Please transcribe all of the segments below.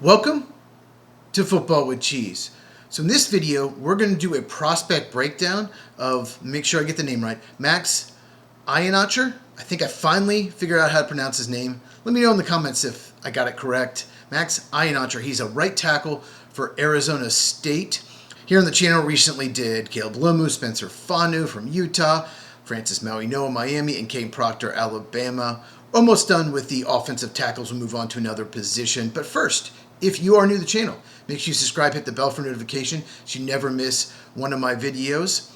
Welcome to Football with Cheese. So in this video, we're going to do a prospect breakdown of, make sure I get the name right, Max Iheanachor. I think I finally figured out how to pronounce his name. Let me know in the comments if I got it correct. Max Iheanachor, he's a right tackle for Arizona State. Here on the channel recently did Caleb Lomu, Spencer Fanu from Utah, Francis Maui-Noah, Miami, and Kane Proctor, Alabama. Almost done with the offensive tackles. We'll move on to another position. But first, if you are new to the channel, make sure you subscribe, hit the bell for notification so you never miss one of my videos.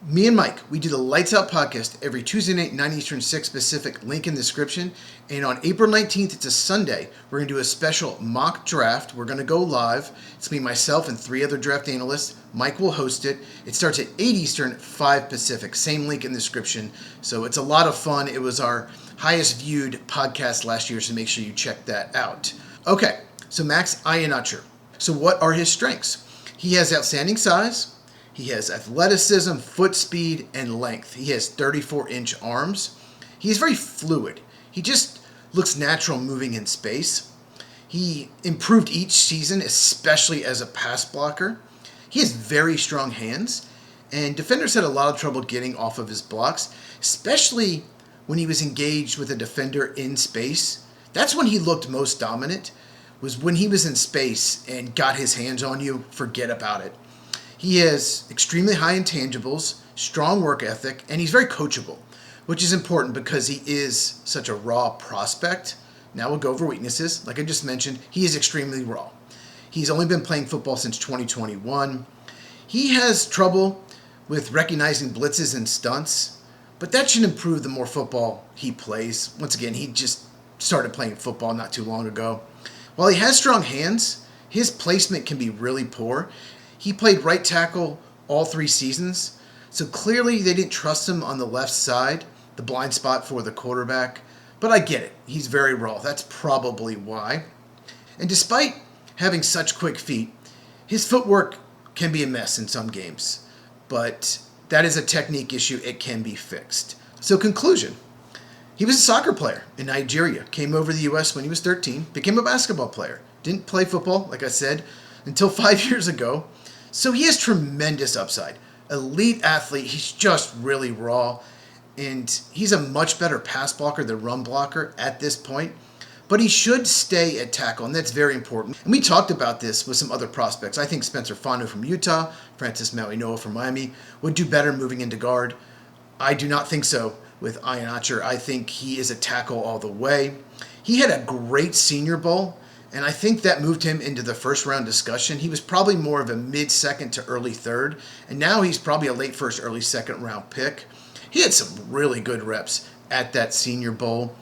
Me and Mike, we do the Lights Out podcast every Tuesday night, 9 Eastern, 6 Pacific, link in the description. And on April 19th, it's a Sunday, we're going to do a special mock draft. We're going to go live. It's me, myself, and 3 other draft analysts. Mike will host it. It starts at 8 Eastern, 5 Pacific. Same link in the description. So it's a lot of fun. It was our highest viewed podcast last year, so make sure you check that out. Okay, so Max Iheanachor. So what are his strengths? He has outstanding size. He has athleticism, foot speed, and length. He has 34-inch arms. He is very fluid. He just looks natural moving in space. He improved each season, especially as a pass blocker. He has very strong hands, and defenders had a lot of trouble getting off of his blocks, especially when he was engaged with a defender in space. That's when he looked most dominant, was when he was in space and got his hands on you, forget about it. He has extremely high intangibles, strong work ethic, and he's very coachable, which is important because he is such a raw prospect. Now we'll go over weaknesses. Like I just mentioned, he is extremely raw. He's only been playing football since 2021. He has trouble with recognizing blitzes and stunts, but that should improve the more football he plays. Once again, he just started playing football not too long ago. While he has strong hands, his placement can be really poor. He played right tackle all 3 seasons, so clearly they didn't trust him on the left side, the blind spot for the quarterback. But I get it. He's very raw. That's probably why. And despite having such quick feet, his footwork can be a mess in some games. But that is a technique issue. It can be fixed. So conclusion. He was a soccer player in Nigeria, came over to the U.S. when he was 13, became a basketball player. Didn't play football, like I said, until 5 years ago. So he has tremendous upside. Elite athlete, he's just really raw. And he's a much better pass blocker than run blocker at this point. But he should stay at tackle, and that's very important. And we talked about this with some other prospects. I think Spencer Fanu from Utah, Francis Maui-Noah from Miami would do better moving into guard. I do not think so with Iheanachor. I think he is a tackle all the way. He had a great Senior Bowl, and I think that moved him into the first round discussion. He was probably more of a mid-second to early third, and now he's probably a late first, early second round pick. He had some really good reps at that Senior Bowl,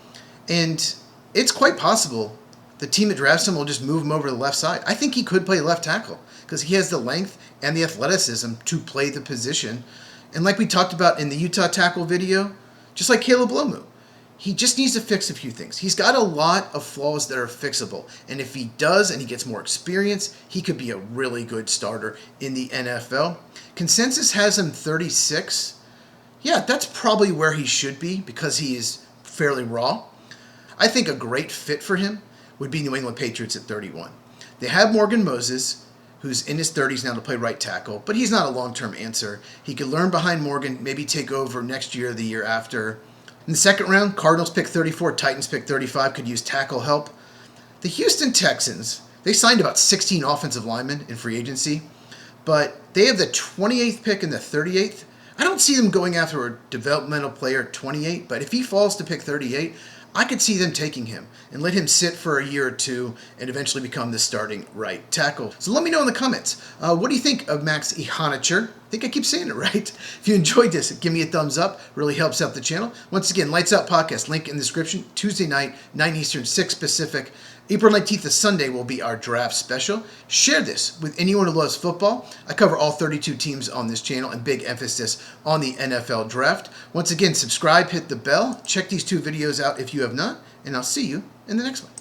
and it's quite possible the team that drafts him will just move him over to the left side. I think he could play left tackle because he has the length and the athleticism to play the position. And like we talked about in the Utah tackle video, just like Caleb Lomu, he just needs to fix a few things. He's got a lot of flaws that are fixable. And if he does and he gets more experience, he could be a really good starter in the NFL. Consensus has him 36. Yeah, that's probably where he should be because he is fairly raw. I think a great fit for him would be New England Patriots at 31. They have Morgan Moses, who's in his 30s now to play right tackle, but he's not a long-term answer. He could learn behind Morgan, maybe take over next year or the year after. In the second round, Cardinals pick 34, Titans pick 35, could use tackle help. The Houston Texans, they signed about 16 offensive linemen in free agency, but they have the 28th pick and the 38th. I don't see them going after a developmental player at 28, but if he falls to pick 38, I could see them taking him and let him sit for a year or two and eventually become the starting right tackle. So let me know in the comments, what do you think of Max Iheanachor? I think I keep saying it right. If you enjoyed this, give me a thumbs up. Really helps out the channel. Once again, Lights Out Podcast, link in the description. Tuesday night, 9 Eastern, 6 Pacific. April 19th, the Sunday, will be our draft special. Share this with anyone who loves football. I cover all 32 teams on this channel and big emphasis on the NFL draft. Once again, subscribe, hit the bell. Check these 2 videos out if you have not, and I'll see you in the next one.